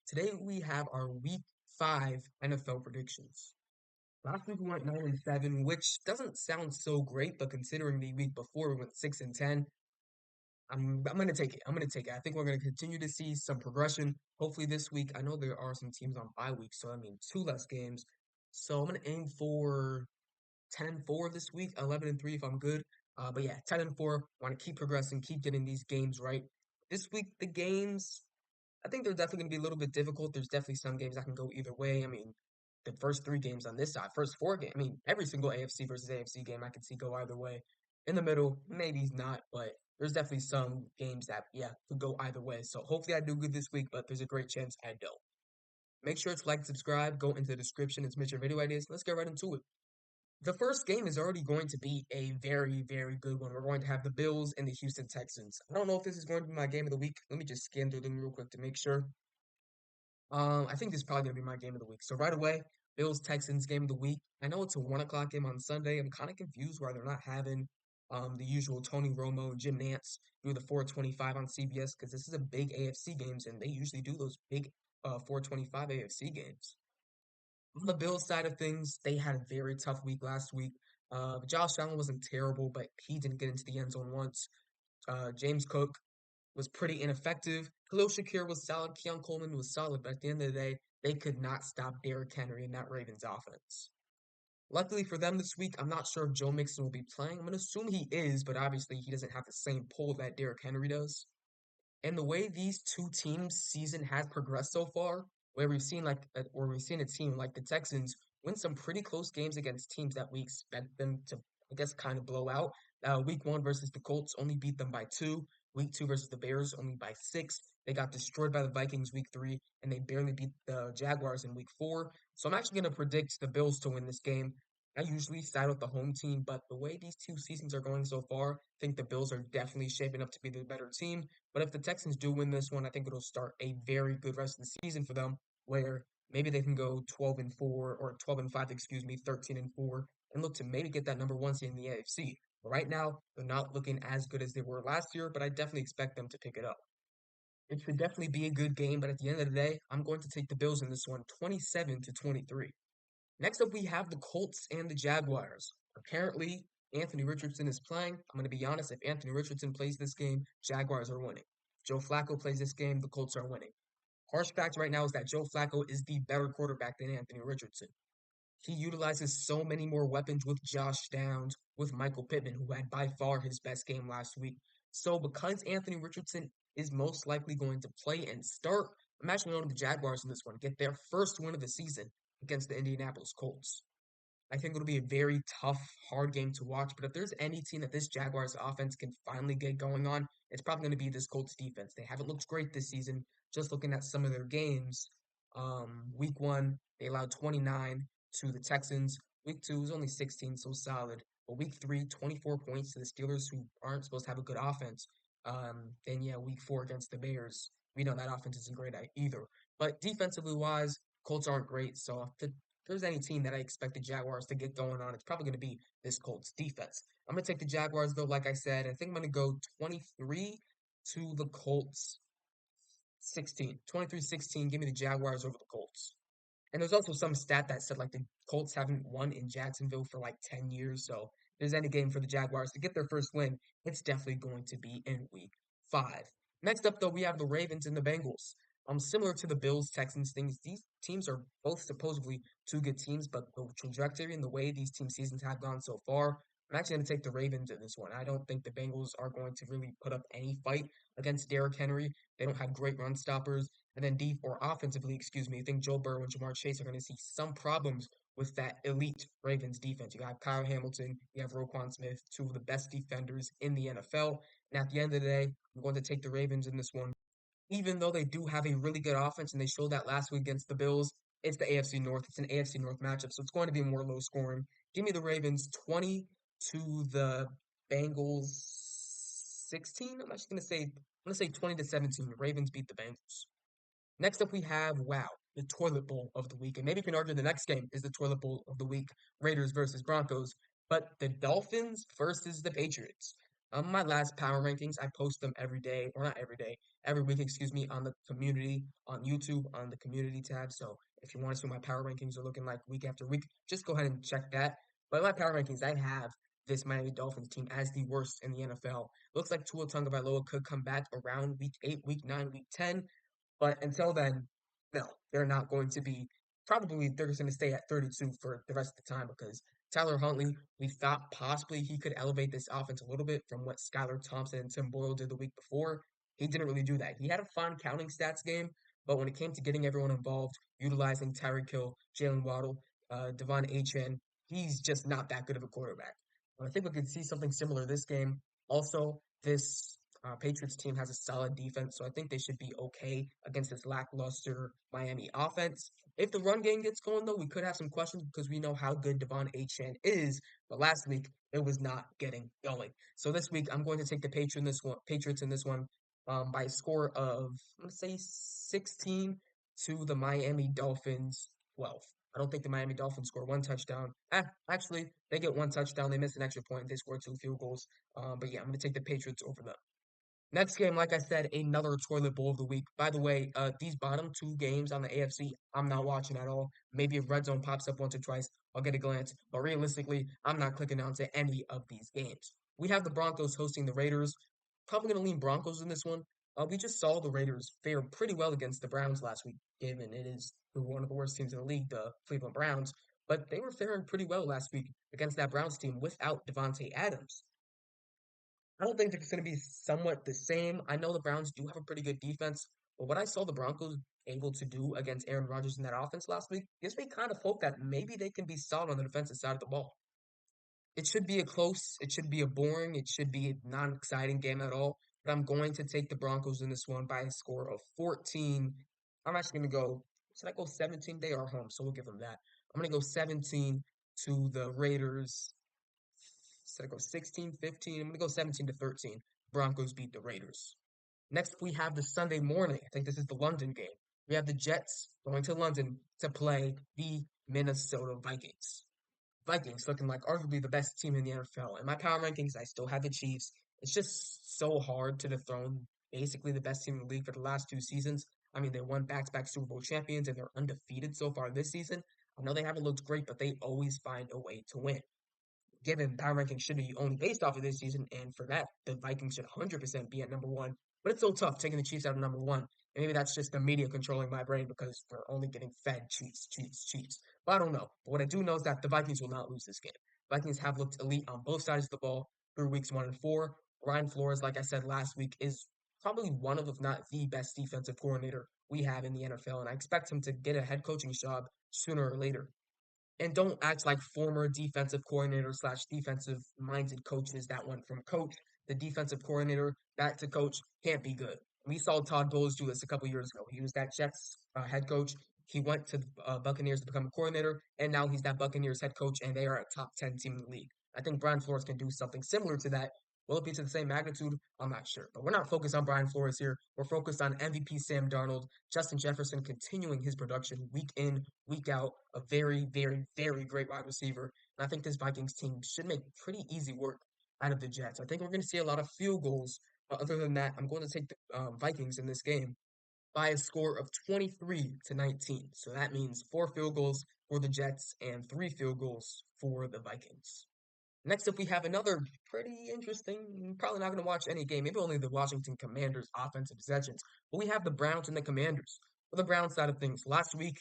Today we have our week 5 NFL predictions. Last week we went 9-7, which doesn't sound so great, but considering the week before we went 6-10, I'm gonna take it. I'm gonna take it. I think we're gonna continue to see some progression. Hopefully this week, I know there are some teams on bye week, so I mean two less games. So I'm gonna aim for 10-4 this week, 11-3 if I'm good. But yeah, 10-4. Want to keep progressing, keep getting these games right. This week the games I think they're definitely going to be a little bit difficult. There's definitely some games that can go either way. I mean, the first three games on this side, first four games, I mean, every single AFC versus AFC game I can see go either way. In the middle, maybe not, but there's definitely some games that, yeah, could go either way. So hopefully I do good this week, but there's a great chance I don't. Make sure to like, subscribe, go into the description and submit your video ideas. Let's get right into it. The first game is already going to be a very, very good one. We're going to have the Bills and the Houston Texans. I don't know if this is going to be my game of the week. Let me just scan through them real quick to make sure. I think this is probably gonna be my game of the week. So right away, Bills Texans game of the week. I know it's a 1 o'clock game on Sunday. I'm kind of confused why they're not having the usual Tony Romo and Jim Nance do the 425 on CBS because this is a big AFC games and they usually do those big 425 AFC games. On the Bills side of things, they had a very tough week last week. Josh Allen wasn't terrible, but he didn't get into the end zone once. James Cook was pretty ineffective. Khalil Shakir was solid. Keon Coleman was solid, but at the end of the day, they could not stop Derrick Henry in that Ravens offense. Luckily for them this week, I'm not sure if Joe Mixon will be playing. I'm going to assume he is, but obviously he doesn't have the same pull that Derrick Henry does. And the way these two teams' season has progressed so far, where we've seen a team like the Texans win some pretty close games against teams that we expect them to, I guess, kind of blow out. Week 1 versus the Colts only beat them by 2. Week 2 versus the Bears only by 6. They got destroyed by the Vikings week 3, and they barely beat the Jaguars in week 4. So I'm actually going to predict the Bills to win this game. I usually side with the home team, but the way these two seasons are going so far, I think the Bills are definitely shaping up to be the better team. But if the Texans do win this one, I think it'll start a very good rest of the season for them, where maybe they can go 12-4 or 12-5, excuse me, 13-4, and look to maybe get that number one seed in the AFC. But right now, they're not looking as good as they were last year, but I definitely expect them to pick it up. It should definitely be a good game, but at the end of the day, I'm going to take the Bills in this one, 27-23. Next up, we have the Colts and the Jaguars. Apparently, Anthony Richardson is playing. I'm going to be honest, if Anthony Richardson plays this game, Jaguars are winning. Joe Flacco plays this game, the Colts are winning. Harsh fact right now is that Joe Flacco is the better quarterback than Anthony Richardson. He utilizes so many more weapons with Josh Downs, with Michael Pittman, who had by far his best game last week. So, because Anthony Richardson is most likely going to play and start, I'm actually going to the Jaguars in this one, get their first win of the season against the Indianapolis Colts. I think it'll be a very tough, hard game to watch. But if there's any team that this Jaguars offense can finally get going on, it's probably going to be this Colts defense. They haven't looked great this season. Just looking at some of their games, week 1 they allowed 29 to the Texans. Week 2 was only 16, so solid. But week 3, 24 points to the Steelers, who aren't supposed to have a good offense. Then yeah, week 4 against the Bears, we know that offense isn't great either. But defensively wise, Colts aren't great. So if there's any team that I expect the Jaguars to get going on, it's probably going to be this Colts defense. I'm going to take the Jaguars, though, like I said. I think I'm going to go 23 to the Colts 16. 23-16. Give me the Jaguars over the Colts. And there's also some stat that said like the Colts haven't won in Jacksonville for like 10 years. So if there's any game for the Jaguars to get their first win, it's definitely going to be in week 5. Next up, though, we have the Ravens and the Bengals. Similar to the Bills Texans things, these teams are both supposedly two good teams, but the trajectory and the way these team seasons have gone so far, I'm actually going to take the Ravens in this one. I don't think the Bengals are going to really put up any fight against Derrick Henry. They don't have great run stoppers. And then offensively, excuse me, I think Joe Burrow and Jamar Chase are going to see some problems with that elite Ravens defense. You have Kyle Hamilton, you have Roquan Smith, two of the best defenders in the NFL. And at the end of the day, I'm going to take the Ravens in this one. Even though they do have a really good offense and they showed that last week against the Bills, it's the AFC North. It's an AFC North matchup, so it's going to be more low scoring. Give me the Ravens 20 to the Bengals 16. I'm gonna say 20 to 17. The Ravens beat the Bengals. Next up, we have, wow, the toilet bowl of the week. And maybe you can argue the next game is the toilet bowl of the week, Raiders versus Broncos. But the Dolphins versus the Patriots. My last power rankings, I post them every day, or not every day, every week, excuse me, on the community, on YouTube, on the community tab. So if you want to see what my power rankings are looking like week after week, just go ahead and check that. But in my power rankings, I have this Miami Dolphins team as the worst in the NFL. Looks like Tua Tagovailoa could come back around week 8, week 9, week 10. But until then, no, they're not going to be. Probably they're just going to stay at 32 for the rest of the time because Tyler Huntley, we thought possibly he could elevate this offense a little bit from what Skylar Thompson and Tim Boyle did the week before. He didn't really do that. He had a fun counting stats game, but when it came to getting everyone involved, utilizing Tyreek Hill, Jalen Waddle, Devon Achane, he's just not that good of a quarterback. I think we could see something similar this game. Also, this Patriots team has a solid defense, so I think they should be okay against this lackluster Miami offense. If the run game gets going, though, we could have some questions because we know how good Devon Achane is, but last week it was not getting going. So this week I'm going to take the Patriots in this one by a score of let's say 16 to the Miami Dolphins 12. I don't think the Miami Dolphins score one touchdown. Actually, they get one touchdown. They miss an extra point. They score two field goals. But yeah, I'm going to take the Patriots over them. Next game, like I said, another toilet bowl of the week. By the way, these bottom two games on the AFC, I'm not watching at all. Maybe if Red Zone pops up once or twice, I'll get a glance. But realistically, I'm not clicking on to any of these games. We have the Broncos hosting the Raiders. Probably going to lean Broncos in this one. We just saw the Raiders fare pretty well against the Browns last week, given it is one of the worst teams in the league, the Cleveland Browns. But they were faring pretty well last week against that Browns team without Devontae Adams. I don't think it's going to be somewhat the same. I know the Browns do have a pretty good defense, but what I saw the Broncos able to do against Aaron Rodgers in that offense last week gives me kind of hope that maybe they can be solid on the defensive side of the ball. It should be a close, it should be a boring, it should be a non-exciting game at all, but I'm going to take the Broncos in this one by a score of 14. I'm actually going to go, should I go 17? They are home, so we'll give them that. I'm going to go 17 to the Raiders. Instead of go 16, 15, I'm going to go 17 to 13. Broncos beat the Raiders. Next, we have the Sunday morning. I think this is the London game. We have the Jets going to London to play the Minnesota Vikings. Vikings looking like arguably the best team in the NFL. In my power rankings, I still have the Chiefs. It's just so hard to dethrone basically the best team in the league for the last two seasons. I mean, they won back-to-back Super Bowl champions and they're undefeated so far this season. I know they haven't looked great, but they always find a way to win given power rankings should be only based off of this season, and for that, the Vikings should 100% be at number one. But it's so tough taking the Chiefs out of number one. And maybe that's just the media controlling my brain because we're only getting fed Chiefs, Chiefs, Chiefs. But I don't know. But what I do know is that the Vikings will not lose this game. Vikings have looked elite on both sides of the ball through weeks 1 and 4. Ryan Flores, like I said last week, is probably one of, if not the best defensive coordinator we have in the NFL. And I expect him to get a head coaching job sooner or later. And don't act like former defensive coordinator slash defensive minded coaches that went from coach the defensive coordinator back to coach can't be good. We saw Todd Bowles do this a couple years ago. He was that Jets head coach. He went to the Buccaneers to become a coordinator, and now he's that Buccaneers head coach, and they are a top 10 team in the league. I think Brian Flores can do something similar to that. Will it be to the same magnitude? I'm not sure. But we're not focused on Brian Flores here. We're focused on MVP Sam Darnold, Justin Jefferson continuing his production week in, week out. A very, very, very great wide receiver. And I think this Vikings team should make pretty easy work out of the Jets. I think we're going to see a lot of field goals. But other than that, I'm going to take the Vikings in this game by a score of 23 to 19. So that means 4 field goals for the Jets and 3 field goals for the Vikings. Next up, we have another pretty interesting. Probably not going to watch any game, maybe only the Washington Commanders offensive possessions. But we have the Browns and the Commanders. For the Browns side of things, last week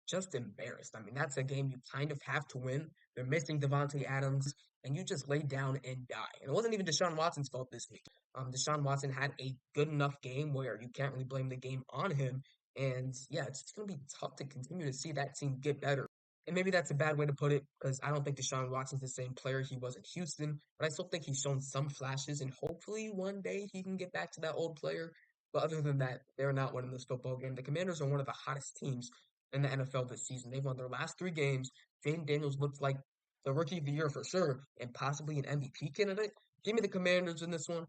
just embarrassed. I mean, that's a game you kind of have to win. They're missing Devontae Adams, and you just lay down and die. And it wasn't even Deshaun Watson's fault this week. Deshaun Watson had a good enough game where you can't really blame the game on him. And yeah, it's just going to be tough to continue to see that team get better. And maybe that's a bad way to put it because I don't think Deshaun Watson's the same player he was in Houston, but I still think he's shown some flashes, and hopefully one day he can get back to that old player. But other than that, they're not winning this football game. The Commanders are one of the hottest teams in the NFL this season. They've won their last 3 games. Jaden Daniels looks like the rookie of the year for sure, and possibly an MVP candidate. Give me the Commanders in this one.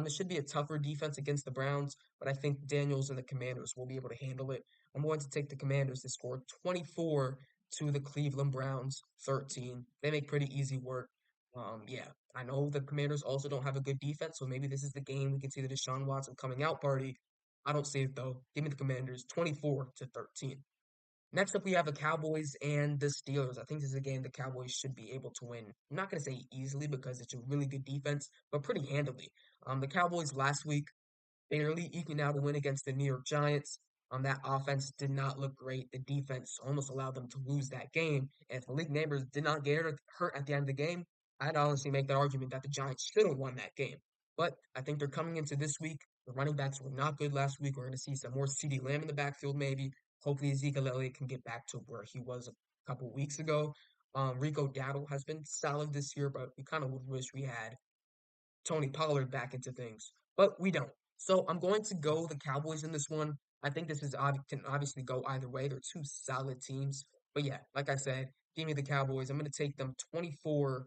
It should be a tougher defense against the Browns, but I think Daniels and the Commanders will be able to handle it. I'm going to take the Commanders to score 24 to the Cleveland Browns 13. They make pretty easy work. Yeah, I know the Commanders also don't have a good defense, so maybe this is the game we can see the Deshaun Watson coming out party. I don't see it though. Give me the Commanders 24-13. Next up, we have the Cowboys and the Steelers. I think this is a game the Cowboys should be able to win. I'm not going to say easily because it's a really good defense, but pretty handily. The Cowboys last week barely eking out a win against the New York Giants. That offense did not look great. The defense almost allowed them to lose that game. And if Malik Neighbors did not get hurt at the end of the game, I'd honestly make that argument that the Giants should have won that game. But I think they're coming into this week. The running backs were not good last week. We're going to see some more CeeDee Lamb in the backfield, maybe. Hopefully, Ezekiel Elliott can get back to where he was a couple weeks ago. Rico Dowdle has been solid this year, but we kind of would wish we had Tony Pollard back into things, but we don't. So I'm going to go the Cowboys in this one. I think this is can obviously go either way. They're two solid teams, but yeah, like I said, give me the Cowboys. I'm going to take them 24.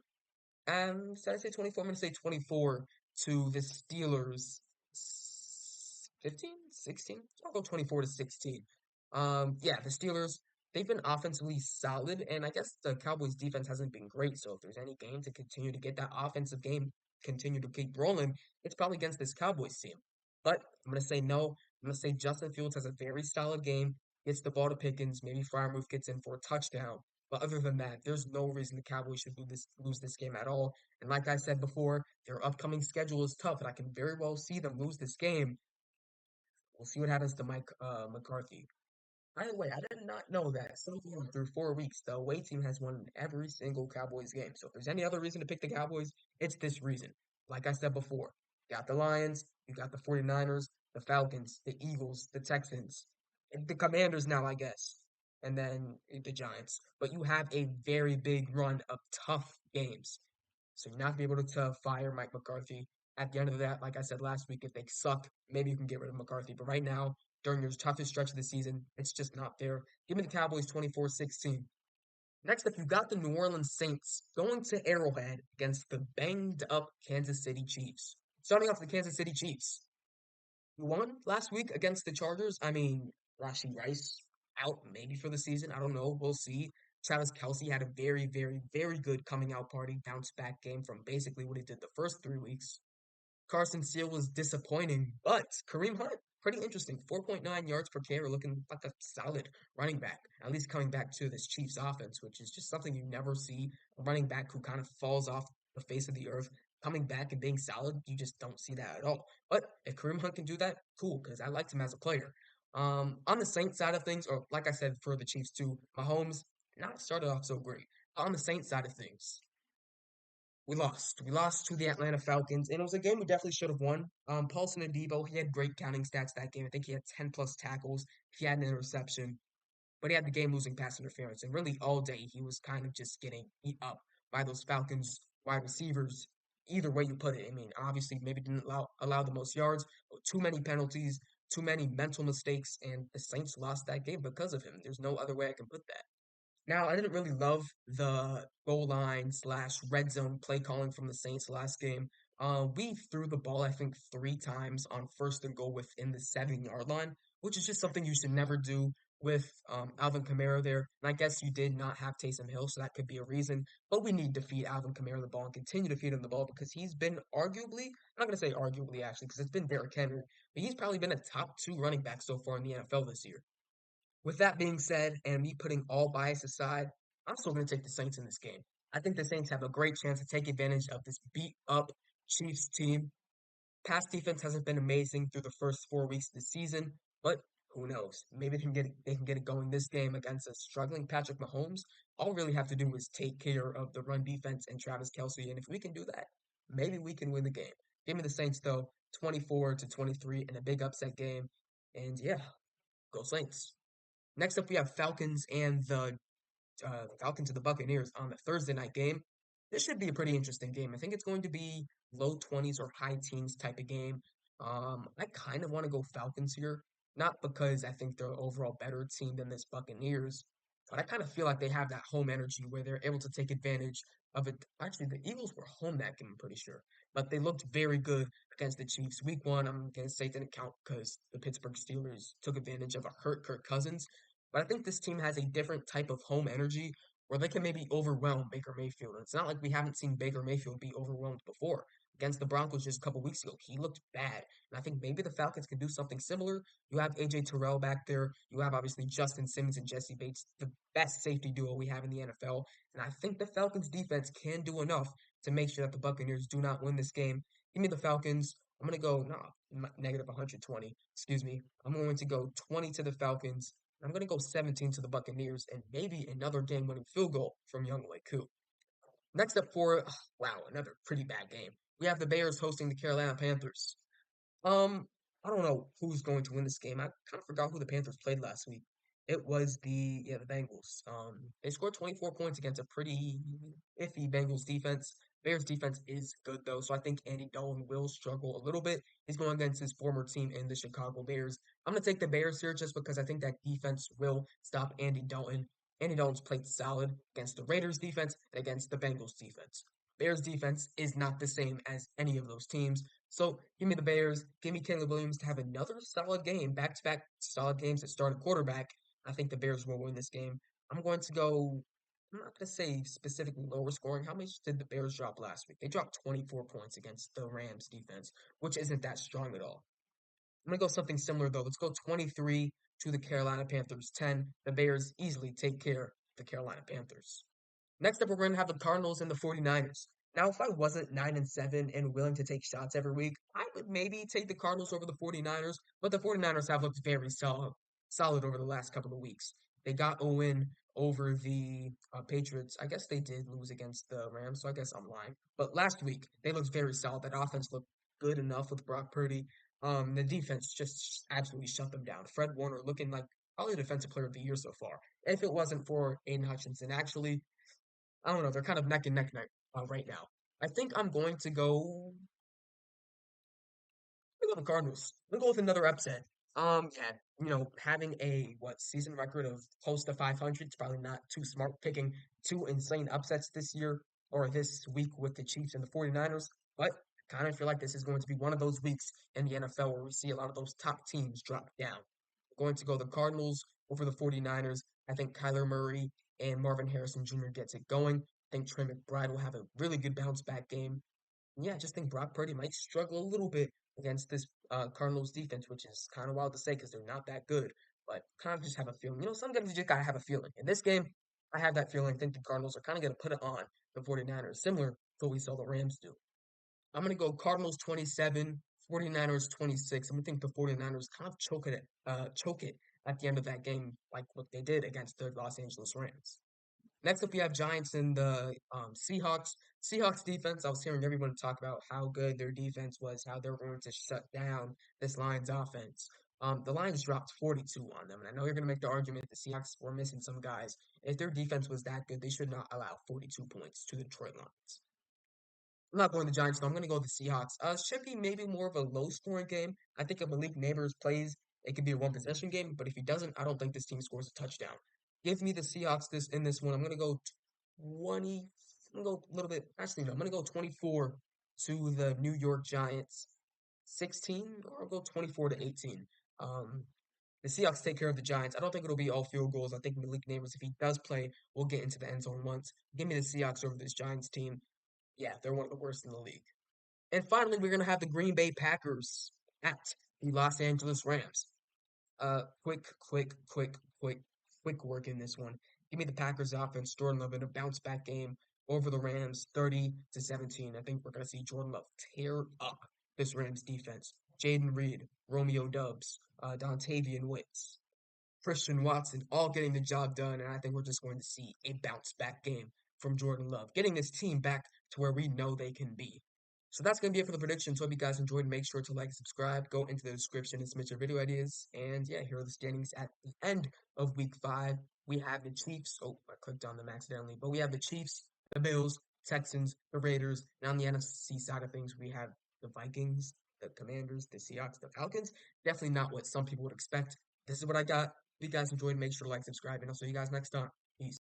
Did I say 24? I'm going to say 24 to the Steelers. 15, 16. I'll go 24 to 16. Yeah, the Steelers, they've been offensively solid, and I guess the Cowboys defense hasn't been great. So if there's any game to continue to get that offensive game, continue to keep rolling, it's probably against this Cowboys team. But I'm going to say no. I'm going to say Justin Fields has a very solid game, gets the ball to Pickens, maybe Freiermuth gets in for a touchdown. But other than that, there's no reason the Cowboys should lose this game at all. And like I said before, their upcoming schedule is tough, and I can very well see them lose this game. We'll see what happens to Mike McCarthy. By the way, I did not know that so far through 4 weeks, the away team has won every single Cowboys game. So if there's any other reason to pick the Cowboys, it's this reason. Like I said before, you got the Lions, you got the 49ers, the Falcons, the Eagles, the Texans, and the Commanders now, I guess, and then the Giants. But you have a very big run of tough games. So you're not gonna be able to fire Mike McCarthy. At the end of that, like I said last week, if they suck, maybe you can get rid of McCarthy. But right now, during your toughest stretch of the season, it's just not there. Give me the Cowboys 24-16. Next up, you got the New Orleans Saints going to Arrowhead against the banged up Kansas City Chiefs. Starting off the Kansas City Chiefs. You won last week against the Chargers. I mean, Rashi Rice out maybe for the season. I don't know. We'll see. Travis Kelsey had a very, very, very good coming out party, bounce back game from basically what he did the first 3 weeks. Carson Steele was disappointing, but Kareem Hunt, pretty interesting. 4.9 yards per carry, looking like a solid running back, at least coming back to this Chiefs offense, which is just something you never see. A running back who kind of falls off the face of the earth, coming back and being solid, you just don't see that at all. But if Kareem Hunt can do that, cool, because I liked him as a player. On the Saints side of things, or like I said for the Chiefs too, Mahomes not started off so great. On the Saints side of things, we lost. We lost to the Atlanta Falcons, and it was a game we definitely should have won. Paulson Adebo, he had great counting stats that game. I think he had 10 plus tackles. He had an interception, but he had the game losing pass interference. And really, all day, he was kind of just getting eat up by those Falcons wide receivers. Either way you put it, I mean, obviously, maybe didn't allow the most yards, but too many penalties, too many mental mistakes, and the Saints lost that game because of him. There's no other way I can put that. Now, I didn't really love the goal line slash red zone play calling from the Saints last game. We threw the ball, I think, 3 times on first and goal within the 7 yard line, which is just something you should never do with Alvin Kamara there. And I guess you did not have Taysom Hill, so that could be a reason. But we need to feed Alvin Kamara the ball and continue to feed him the ball because he's been arguably, I'm not going to say arguably actually, because it's been Derrick Henry, but he's probably been a top 2 running back so far in the NFL this year. With that being said, and me putting all bias aside, I'm still going to take the Saints in this game. I think the Saints have a great chance to take advantage of this beat up Chiefs team. Pass defense hasn't been amazing through the first 4 weeks of the season, but who knows? Maybe they can get it going this game against a struggling Patrick Mahomes. All we really have to do is take care of the run defense and Travis Kelsey, and if we can do that, maybe we can win the game. Give me the Saints though, 24-23 in a big upset game, and yeah, go Saints. Next up, we have Falcons and the Buccaneers on the Thursday night game. This should be a pretty interesting game. I think it's going to be low 20s or high teens type of game. I kind of want to go Falcons here, not because I think they're overall better team than this Buccaneers, but I kind of feel like they have that home energy where they're able to take advantage of it. Actually, the Eagles were home that game, I'm pretty sure, but they looked very good against the Chiefs. Week 1, I'm going to say didn't count because the Pittsburgh Steelers took advantage of a hurt Kirk Cousins. But I think this team has a different type of home energy where they can maybe overwhelm Baker Mayfield. And it's not like we haven't seen Baker Mayfield be overwhelmed before. Against the Broncos just a couple weeks ago, he looked bad. And I think maybe the Falcons can do something similar. You have AJ Terrell back there. You have obviously Justin Simmons and Jesse Bates, the best safety duo we have in the NFL. And I think the Falcons defense can do enough to make sure that the Buccaneers do not win this game. Give me the Falcons. I'm going to go, no, negative 120. Excuse me. I'm going to go 20 to the Falcons. I'm going to go 17 to the Buccaneers and maybe another game-winning field goal from Younghoe Koo. Next up for, wow, another pretty bad game. We have the Bears hosting the Carolina Panthers. Um, I don't know who's going to win this game. I kind of forgot who the Panthers played last week. It was the Bengals. They scored 24 points against a pretty iffy Bengals defense. Bears defense is good though, so I think Andy Dalton will struggle a little bit. He's going against his former team in the Chicago Bears. I'm gonna take the Bears here just because I think that defense will stop Andy Dalton. Andy Dalton's played solid against the Raiders defense and against the Bengals defense. Bears defense is not the same as any of those teams. So give me the Bears. Give me Caleb Williams to have another solid game, back-to-back solid games that start a quarterback. I think the Bears will win this game. I'm going to go. I'm not going to say specifically lower scoring. How much did the Bears drop last week? They dropped 24 points against the Rams defense, which isn't that strong at all. I'm going to go something similar though. Let's go 23 to the Carolina Panthers 10. The Bears easily take care of the Carolina Panthers. Next up, we're going to have the Cardinals and the 49ers. Now, if I wasn't 9-7 and willing to take shots every week, I would maybe take the Cardinals over the 49ers, but the 49ers have looked very solid over the last couple of weeks. They got a win over the Patriots. I guess they did lose against the Rams, so I guess I'm lying. But last week, they looked very solid. That offense looked good enough with Brock Purdy. The defense just absolutely shut them down. Fred Warner looking like probably the defensive player of the year so far. If it wasn't for Aiden Hutchinson, actually, I don't know. They're kind of neck and neck right now. I think I'm going to go. I'm going to go the Cardinals. I'm going to go with another upset. Yeah, having a season record of close to 500 is probably not too smart. Picking two insane upsets this year or this week with the Chiefs and the 49ers, but I kind of feel like this is going to be one of those weeks in the NFL where we see a lot of those top teams drop down. I'm going to go the Cardinals over the 49ers. I think Kyler Murray and Marvin Harrison Jr. gets it going. I think Trey McBride will have a really good bounce back game. Yeah, I just think Brock Purdy might struggle a little bit against this Cardinals defense, which is kind of wild to say because they're not that good. But kind of just have a feeling. Sometimes you just gotta have a feeling. In this game, I have that feeling. I think the Cardinals are kind of gonna put it on the 49ers, similar to what we saw the Rams do. I'm gonna go Cardinals 27, 49ers 26. I'm gonna think the 49ers kind of choke it at the end of that game, like what they did against the Los Angeles Rams. Next up, we have Giants and the Seahawks. Seahawks defense, I was hearing everyone talk about how good their defense was, how they're going to shut down this Lions offense. The Lions dropped 42 on them, and I know you're going to make the argument the Seahawks were missing some guys. If their defense was that good, they should not allow 42 points to the Detroit Lions. I'm not going the Giants, though. I'm going to go the Seahawks. Should be maybe more of a low scoring game. I think if Malik Neighbors plays, it could be a one possession game, but if he doesn't, I don't think this team scores a touchdown. Give me the Seahawks in this one. I'm going to go 20. I'm going to go a little bit. Actually, no, I'm going to go 24 to the New York Giants. 16, or I'll go 24 to 18. Um, the Seahawks take care of the Giants. I don't think it'll be all field goals. I think Malik Neighbors, if he does play, will get into the end zone once. Give me the Seahawks over this Giants team. Yeah, they're one of the worst in the league. And finally, we're going to have the Green Bay Packers at the Los Angeles Rams. Quick work in this one. Give me the Packers offense. Jordan Love in a bounce back game over the Rams, 30-17. I think we're going to see Jordan Love tear up this Rams defense. Jaden Reed, Romeo Dubs, Dontavian Wicks, Christian Watson, all getting the job done. And I think we're just going to see a bounce back game from Jordan Love, getting this team back to where we know they can be. So that's going to be it for the predictions. Hope you guys enjoyed. Make sure to like, subscribe, go into the description and submit your video ideas. And yeah, here are the standings at the end of week 5. We have the Chiefs. Oh, I clicked on them accidentally. But we have the Chiefs, the Bills, Texans, the Raiders. And on the NFC side of things, we have the Vikings, the Commanders, the Seahawks, the Falcons. Definitely not what some people would expect. This is what I got. If you guys enjoyed, make sure to like, subscribe, and I'll see you guys next time. Peace.